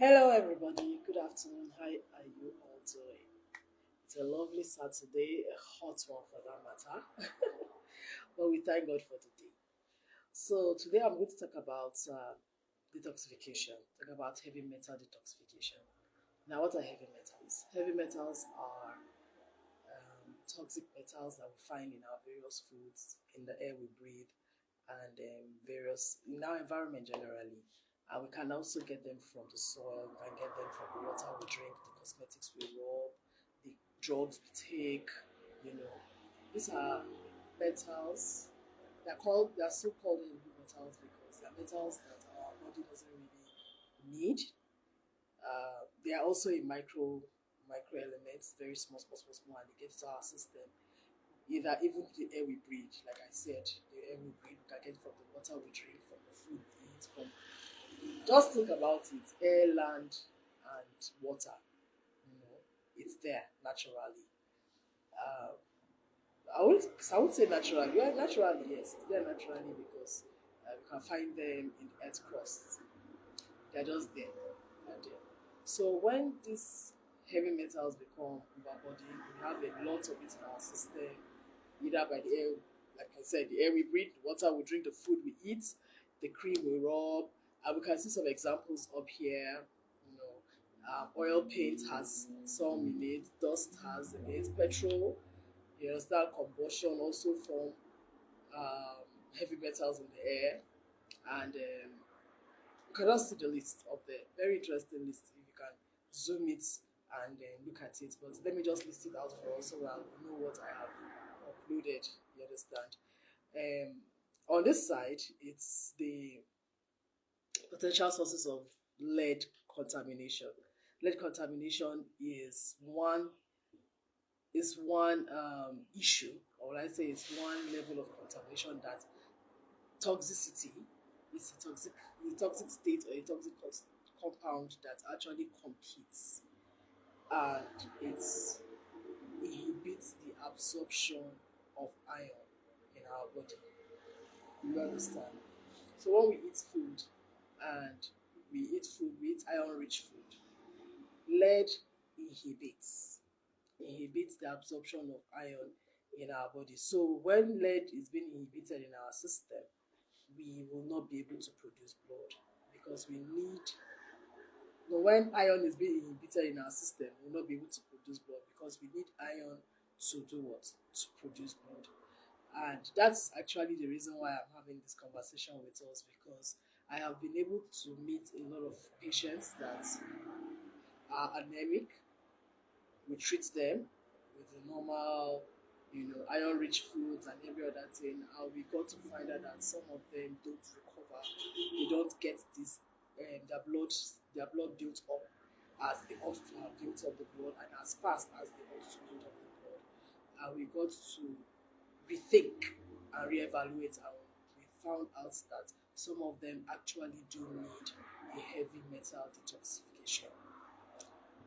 Hello, everybody. Good afternoon. How are you all doing? It's a lovely Saturday, a hot one for that matter. But we thank God for today. So today I'm going to talk about detoxification. Talk about heavy metal detoxification. Now, what are heavy metals? Heavy metals are toxic metals that we find in our various foods, in the air we breathe, and various in our environment generally. And we can also get them from the soil, we can get them from the water we drink, the cosmetics we rub, the drugs we take, you know. These are metals. They're so called heavy metals because they're metals that our body doesn't really need. They are also in micro elements, very small, and they get to our system. Either even the air we breathe, like I said, the air we breathe, we can get from the water we drink, from the food we eat, from just think about it, air, land, and water. You know, it's there naturally. Uh, I would say naturally. Well, naturally, yes, it's there naturally because we can find them in the earth crust. They're just there. They're there. So when these heavy metals become in our body, we have a lot of it in our system, either by the air, like I said, the air we breathe, the water we drink, the food we eat, the cream we rub. And we can see some examples up here. You know, oil paint has some in it, dust has in it, petrol, you understand, combustion also from heavy metals in the air. And you can just see the list up there. Very interesting list if you can zoom it and look at it. But let me just list it out for us so that we know what I have uploaded. You understand? Um, on this side, it's the potential sources of lead contamination. Lead contamination is one issue, or I say it's one level of contamination that toxicity is a toxic state or a toxic compound that actually competes, and it inhibits the absorption of iron in our body. You understand? So when and we eat iron-rich food. Lead inhibits inhibits the absorption of iron in our body. So when lead is being inhibited in our system, we will not be able to produce blood because we need. No, when iron is being inhibited in our system, we will not be able to produce blood because we need iron to do what? To produce blood. And that's actually the reason why I'm having this conversation with us, because I have been able to meet a lot of patients that are anemic. We treat them with the normal, iron rich foods and every other thing. And we got to find out that some of them don't recover. They don't get this, their blood built up as they ought to have built up the blood and as fast as they ought to build up the blood. And we got to rethink and reevaluate, and we found out that some of them actually do need a heavy metal detoxification.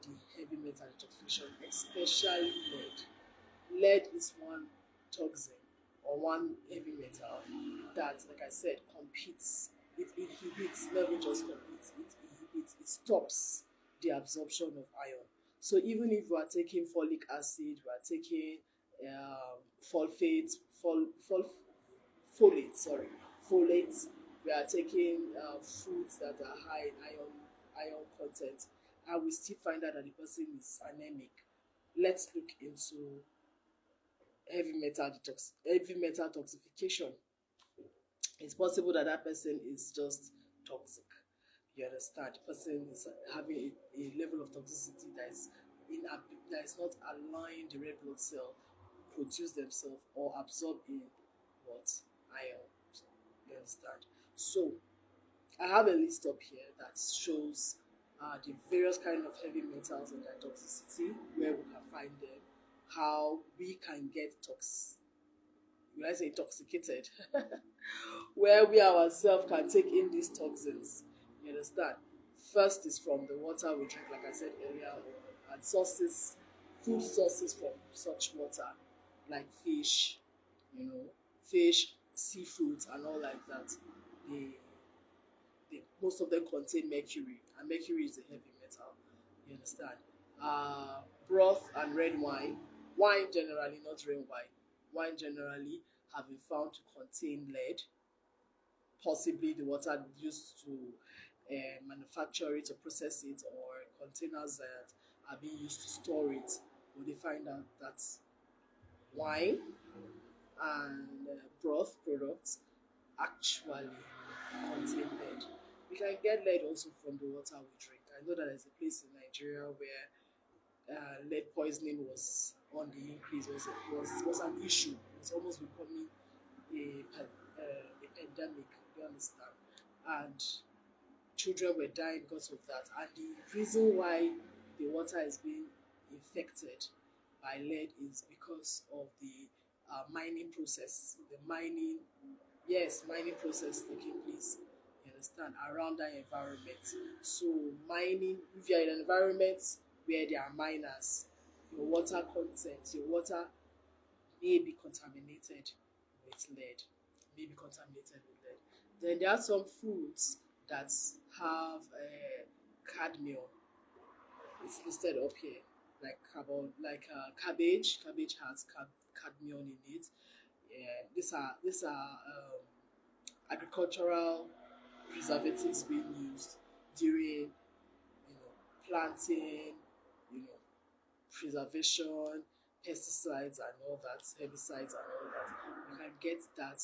The heavy metal detoxification, especially lead. Lead is one toxin or one heavy metal that, like I said, competes. It inhibits, not even just competes, it inhibits, it stops the absorption of iron. So even if we are taking folic acid, we are taking sulfate, folate, sorry, folate. We are taking foods that are high in iron content, and we still find out that the person is anemic. Let's look into heavy metal toxification. It's possible that that person is just toxic. You understand? The person is having a level of toxicity that is not allowing the red blood cell produce themselves or absorb in what? Iron. You understand? So I have a list up here that shows the various kind of heavy metals and their toxicity, where we can find them, how we can get will I say intoxicated, where we ourselves can take in these toxins. You understand? First is from the water we drink, like I said earlier, and food sources from such water, like fish, seafoods, and all like that. They most of them contain mercury, and mercury is a heavy metal. You understand? Broth and red wine, wine generally, not red wine. Wine generally have been found to contain lead, possibly the water used to manufacture it or process it, or containers that are being used to store it. But they find out that wine and broth products actually contain lead. We can get lead also from the water we drink. I know that there's a place in Nigeria where lead poisoning was on the increase, was an issue. It was almost becoming a pandemic, you understand? And children were dying because of that. And the reason why the water is being infected by lead is because of the mining process, the mining, yes, mining process taking place, you understand, around that environment. So mining, if you're in an environment where there are miners, your water content, your water may be contaminated with lead, may be contaminated with lead. Then there are some foods that have cadmium. It's listed up here, like cabbage. Cabbage has cadmium in it. Yeah, these are agricultural preservatives being used during, planting, you know, preservation, pesticides and all that, herbicides and all that. You can get that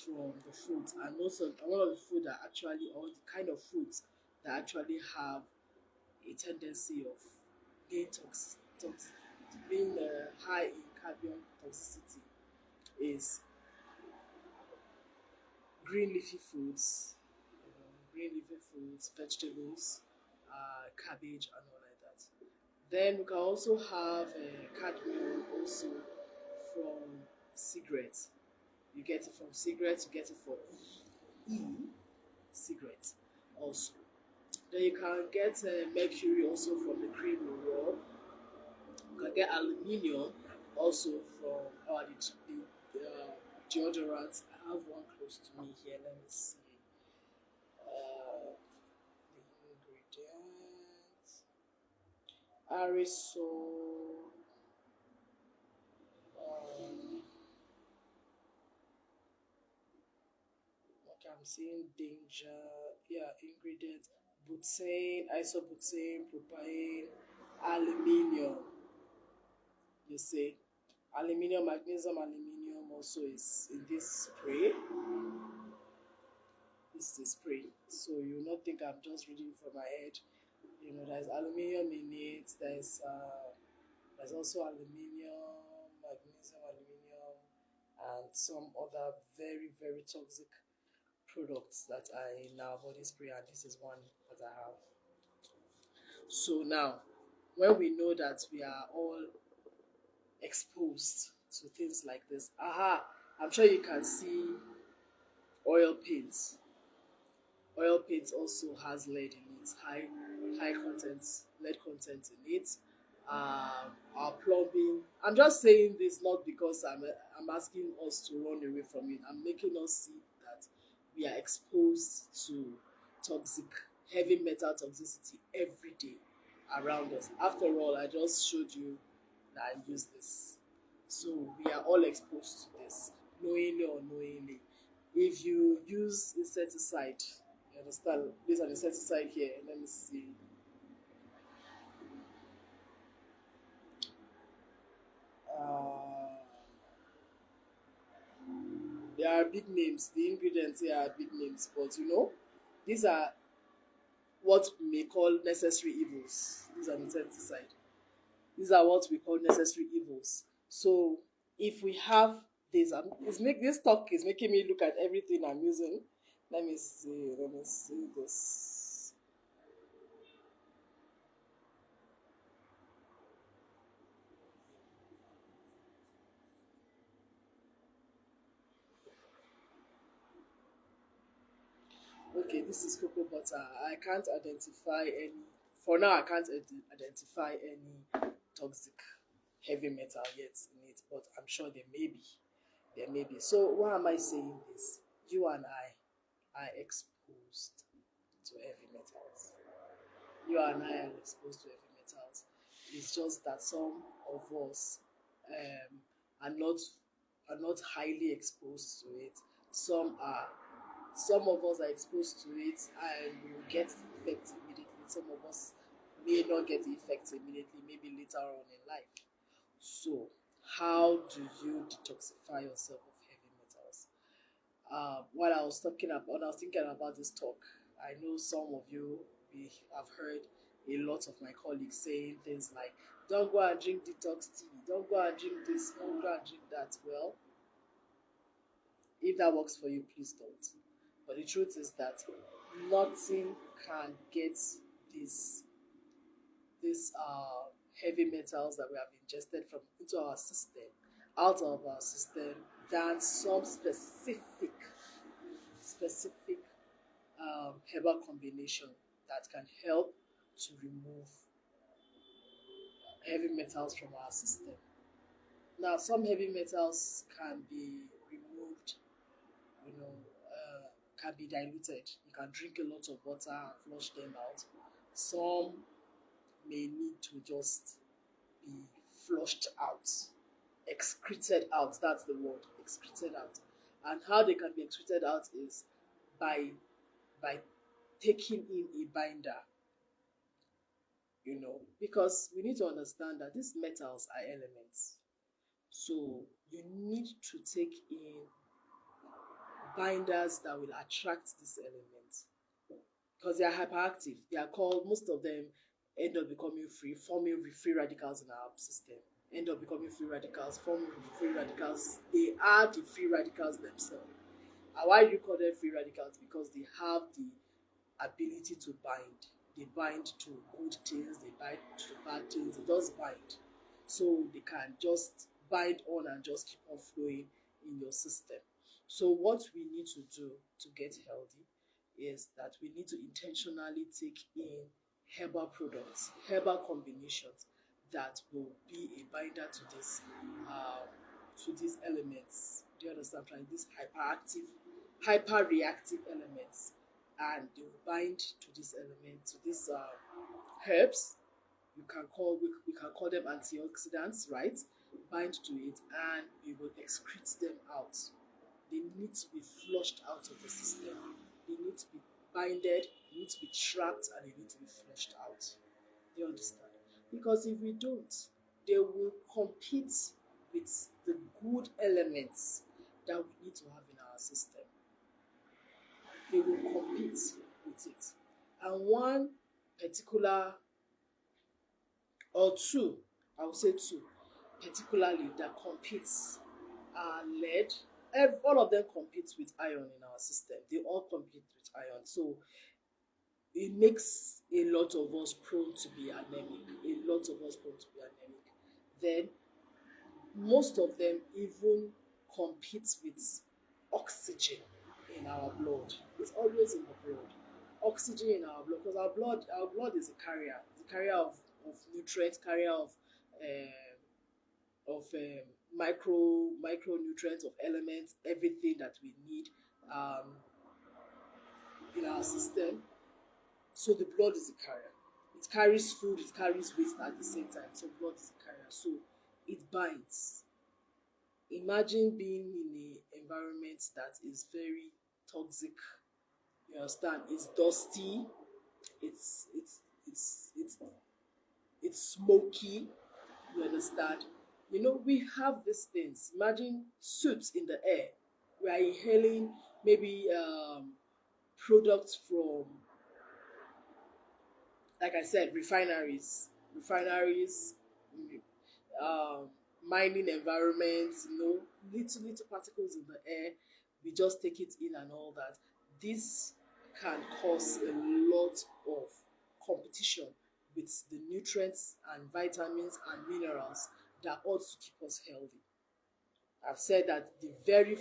from the fruits, and also one of the food that actually, or the kind of fruits that actually have a tendency of being being high in carbon toxicity is green leafy foods, vegetables, cabbage, and all like that. Then we can also have cadmium also from cigarettes. You get it from cigarettes, you get it from cigarettes also. Then you can get mercury also from the cream you rub. You can get aluminium also from deodorants. I have one close to me here. Let me see. The ingredients. Aerosol. Um, okay, I'm seeing danger. Yeah, ingredients: butane, isobutane, propane, aluminium. You see, aluminium, magnesium, aluminium also is in this spray. This is a spray, so you will not think I'm just reading from my head. There's aluminium in it. There's also aluminium, magnesium, aluminium, and some other very very toxic products that are in our body spray, and this is one that I have. So now, when we know that we are all exposed to things like this, I'm sure you can see oil paints. Oil paint also has lead in it, high content, lead content in it. Our plumbing. I'm just saying this not because I'm asking us to run away from it. I'm making us see that we are exposed to toxic, heavy metal toxicity every day around us. After all, I just showed you that I use this. So we are all exposed to this, knowingly or unknowingly. If you use insecticide, you understand? There's an insecticide here. Let me see. Uh, there are big names. The ingredients here are big names, but these are what we may call necessary evils. These are insecticide. These are what we call necessary evils. So if we have this, this talk is making me look at everything I'm using. Let me see. Let me see this. Okay, this is cocoa butter. I can't identify any. For now, I can't identify any toxic heavy metal yet in it, but I'm sure there may be. There may be. So why am I saying this? You and I are exposed to heavy metals. You and I are exposed to heavy metals. It's just that some of us are not highly exposed to it. Some are. Some of us are exposed to it and we will get the effect immediately. Some of us may not get the effects immediately, maybe later on in life. So, how do you detoxify yourself of heavy metals? While I was talking about, when I was thinking about this talk, I know some of you we have heard a lot of my colleagues saying things like, "Don't go and drink detox tea. Don't go and drink this. Don't go and drink that." Well, if that works for you, please don't. But the truth is that nothing can get this heavy metals that we have ingested from into our system out of our system than some specific herbal combination that can help to remove heavy metals from our system. Now, some heavy metals can be removed, you know, can be diluted. You can drink a lot of water and flush them out. Some may need to just be flushed out, excreted out. That's the word, excreted out. And how they can be excreted out is by by taking in a binder, because we need to understand that these metals are elements. So you need to take in binders that will attract these elements because they are hyperactive. They are called, most of them end up becoming forming free radicals in our system. End up becoming free radicals, forming free radicals. They are the free radicals themselves. And why do you call them free radicals? Because they have the ability to bind. They bind to good things, they bind to bad things, they just bind. So they can just bind on and just keep on flowing in your system. So what we need to do to get healthy is that we need to intentionally take in herbal products, herbal combinations that will be a binder to these elements. Do you understand? Like these hyper reactive elements, and they will bind to this element, to these herbs. We can call them antioxidants, right? Bind to it, and we will excrete them out. They need to be flushed out of the system. They need to be binded, they need to be trapped, and they need to be flushed out. Do you understand? Because if we don't, they will compete with the good elements that we need to have in our system. They will compete with it. And one particular, or two, I would say two, particularly that competes are lead. All of them compete with iron in our system. They all compete with iron. So it makes a lot of us prone to be anemic. A lot of us prone to be anemic. Then most of them even compete with oxygen in our blood. It's always in the blood. Oxygen in our blood, because our blood is a carrier. It's a carrier of nutrients, carrier of micronutrients, of elements, everything that we need in our system. So the blood is a carrier. It carries food, it carries waste at the same time. So blood is a carrier. So it binds. Imagine being in an environment that is very toxic. You understand? It's dusty. It's it's it's it's it's smoky. You understand? We have these things. Imagine soot in the air. We are inhaling maybe products from, like I said, refineries, um, mining environments, little particles in the air. We just take it in and all that. This can cause a lot of competition with the nutrients and vitamins and minerals that ought to keep us healthy. I've said that the very,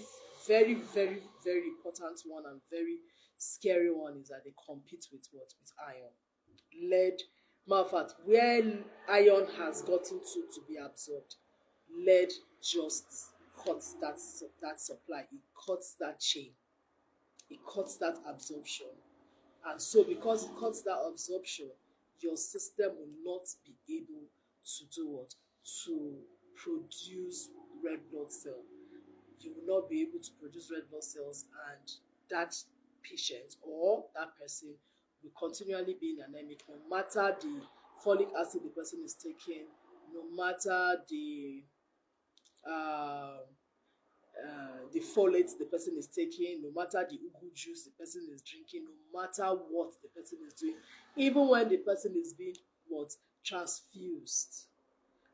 very, very, very important one and very scary one is that they compete with what? With iron. Lead, matter of fact, where iron has gotten to be absorbed, lead just cuts that supply. It cuts that chain. It cuts that absorption. And so, because it cuts that absorption, your system will not be able to do what? To produce red blood cell. You will not be able to produce red blood cells, and that patient or that person will continually be in anemic, no matter the folic acid the person is taking, no matter uh, the folates the person is taking, no matter the ugu juice the person is drinking, no matter what the person is doing, even when the person is being what? Transfused.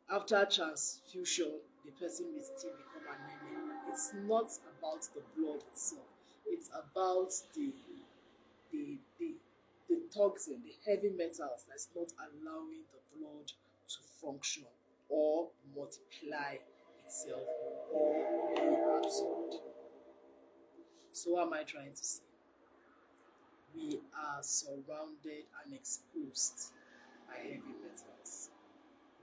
After transfusion, the person may still become anemic. It's not about the blood itself. It's about the the the toxin, the heavy metals that's not allowing the blood to function or multiply itself or be absorbed. So what am I trying to say? We are surrounded and exposed by heavy metals.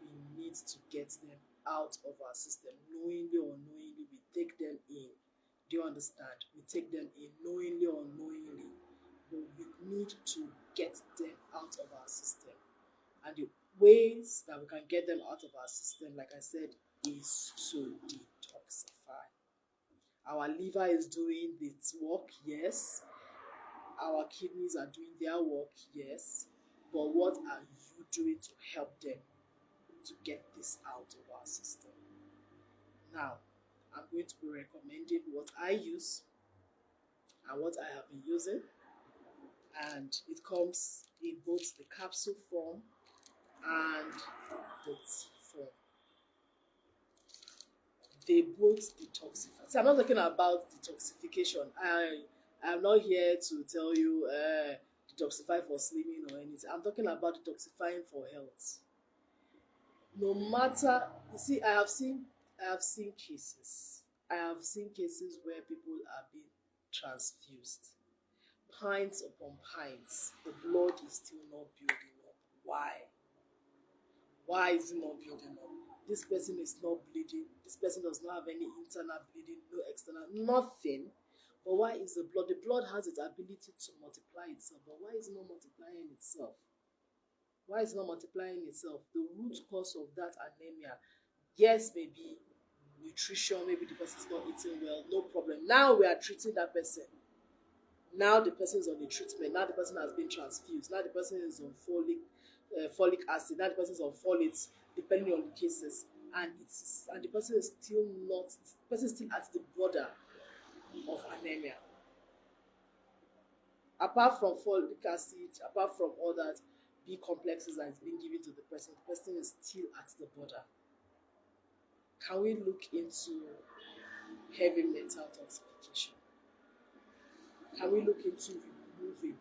We need to get them out of our system. Knowingly or unknowingly, we take them in. Do you understand? We take them in knowingly or unknowingly. But we need to get them out of our system. And the ways that we can get them out of our system, like I said, is to detoxify. Our liver is doing its work, yes. Our kidneys are doing their work, yes. But what are you doing to help them to get this out of our system? Now, I'm going to be recommending what I use and what I have been using. And it comes in both the capsule form and the tea form. They both detoxify. See, I'm not talking about detoxification. I'm not here to tell you detoxify for slimming or anything. I'm talking about detoxifying for health. No matter, you see, I have seen cases. I have seen cases where people are being transfused. Pints upon pints. The blood is still not building up. Why? Why is it not building up? This person is not bleeding. This person does not have any internal bleeding, no external, nothing. But why is the blood? The blood has its ability to multiply itself, but why is it not multiplying itself? Why is it not multiplying itself? The root cause of that anemia, yes, maybe nutrition, maybe the person is not eating well, no problem. Now we are treating that person. Now the person is on the treatment. Now the person has been transfused. Now the person is on folic acid. Now the person is on folates, depending on the cases, and the person is still not. The person is still at the border of anemia. Apart from folic acid, apart from all that B complexes that is being given to the person is still at the border. Can we look into heavy metal toxification? Can we look into removing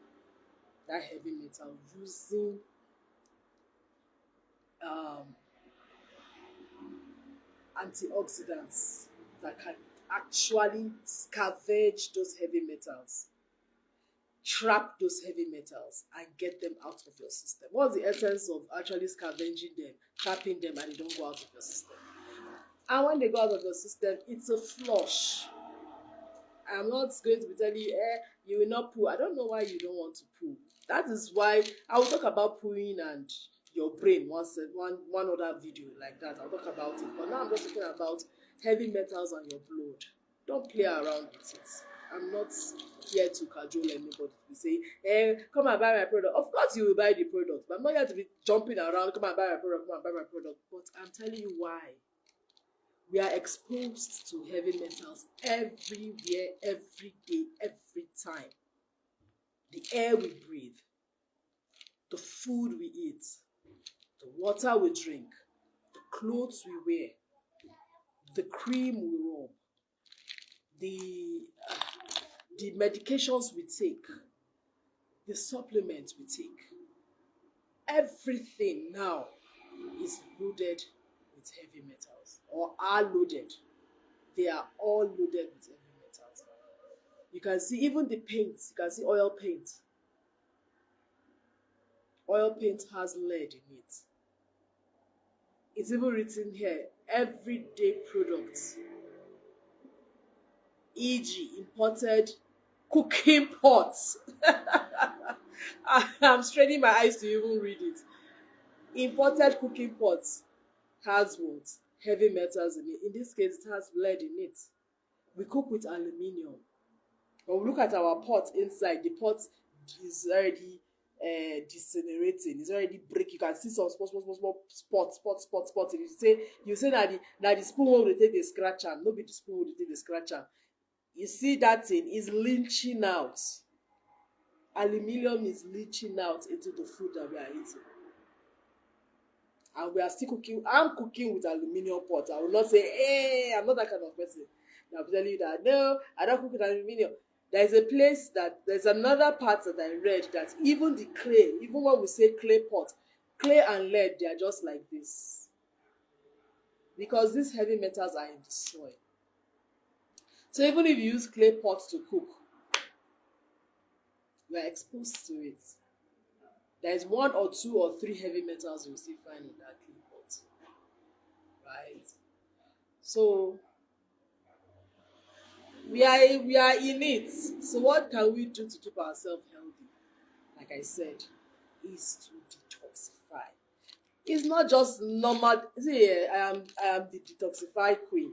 that heavy metal using antioxidants that can actually scavenge those heavy metals, trap those heavy metals, and get them out of your system? What's the essence of actually scavenging them, trapping them, and they don't go out of your system? And when they go out of your system, it's a flush. I'm not going to be telling you, you will not poo. I don't know why you don't want to poo. That is why I will talk about pooing and your brain one other video like that. I'll talk about it. But now I'm just talking about heavy metals on your blood. Don't play around with it. I'm not here to cajole anybody to say, come and buy my product. Of course you will buy the product, but I'm not here to be jumping around, come and buy my product, come and buy my product. But I'm telling you why. We are exposed to heavy metals everywhere, every day, every time. The air we breathe, the food we eat, the water we drink, the clothes we wear, the cream we rub, the medications we take, the supplements we take. Everything now is loaded with heavy metals, or are loaded. They are all loaded with heavy metals. You can see even the paint. You can see oil paint. Oil paint has lead in it. It's even written here, everyday products, e.g. imported cooking pots. I'm straining my eyes to even read it. Imported cooking pots has what? Heavy metals in it. In this case, it has lead in it. We cook with aluminium. When we look at our pot inside, the pot is already decelerating. It's already break. You can see some spot. You say that the spoon wey we dey take dey scratch am, no be the spoon wey we dey take dey scratch am. You see that thing is leaching out. Aluminium is leaching out into the food that we are eating. And we are still cooking. I'm cooking with aluminium pot. I will not say, hey, I'm not that kind of person. I'll be telling you that no, I don't cook with aluminium. There's another part that I read that even the clay, even when we say clay pot, clay and lead, they are just like this. Because these heavy metals are in the soil. So even if you use clay pots to cook, you are exposed to it. There's one or two or three heavy metals you'll still find in that clay pot. Right? So we are in it. So what can we do to keep ourselves healthy? Like I said, is to detoxify. It's not just normal. See, I am the detoxify queen.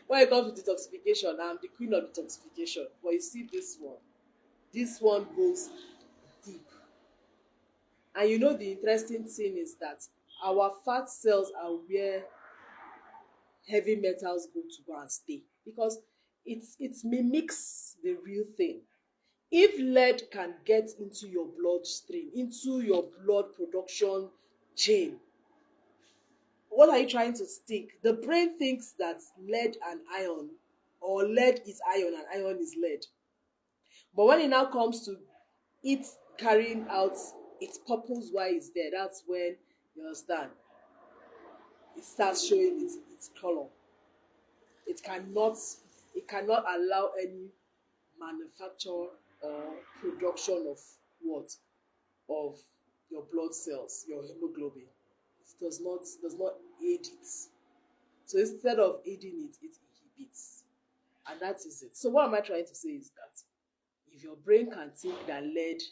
When it comes to detoxification, I'm the queen of detoxification. But you see this one. This one goes deep. And you know the interesting thing is that our fat cells are where heavy metals go and stay because it mimics the real thing. If lead can get into your bloodstream, into your blood production chain, what are you trying to stick? The brain thinks that lead and iron, or lead is iron and iron is lead. But when it now comes to it carrying out its purpose why it's there, that's when, you understand, it starts showing its color. It cannot it cannot allow any manufacture or production of what? Of your blood cells, your hemoglobin. It does not aid it. So instead of aiding it, it inhibits. And that is it. So what am I trying to say is that if your brain can think that lead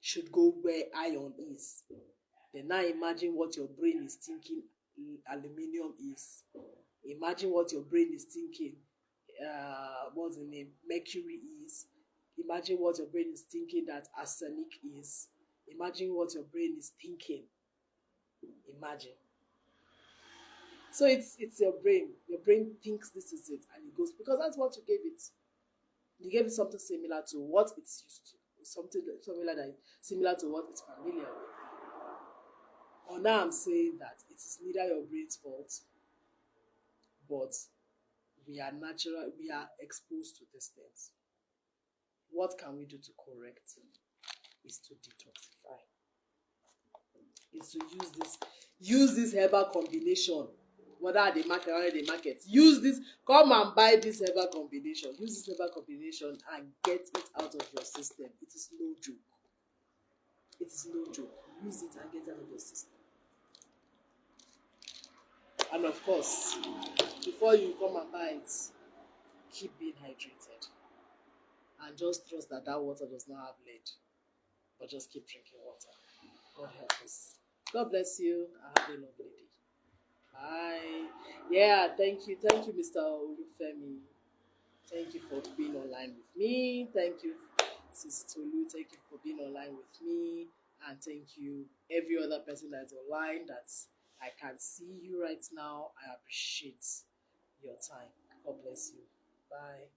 should go where iron is, then now imagine what your brain is thinking aluminium is. Imagine what your brain is thinking what's the name? Mercury is. Imagine what your brain is thinking that arsenic is. Imagine what your brain is thinking. Imagine. So it's your brain. Your brain thinks this is it, and it goes because that's what you gave it. You gave it something similar to what it's used to, something similar to what it's familiar with. Or now I'm saying that it is neither your brain's fault, but we are exposed to these things. What can we do to correct? Is to detoxify. Is to use this herbal combination. Whether at the market or at the market, use this. Come and buy this herbal combination. Use this herbal combination and get it out of your system. It is no joke. It is no joke. Use it and get it out of your system. And of course, before you come and buy it, keep being hydrated. And just trust that water does not have lead. But just keep drinking water. God help us. God bless you. And have a lovely day. Bye. Yeah, thank you, Mr. Olufemi. Thank you for being online with me. Thank you, Sister Tolu. Thank you for being online with me. And thank you, every other person that's online that I can see you right now. I appreciate your time. God bless you. Bye.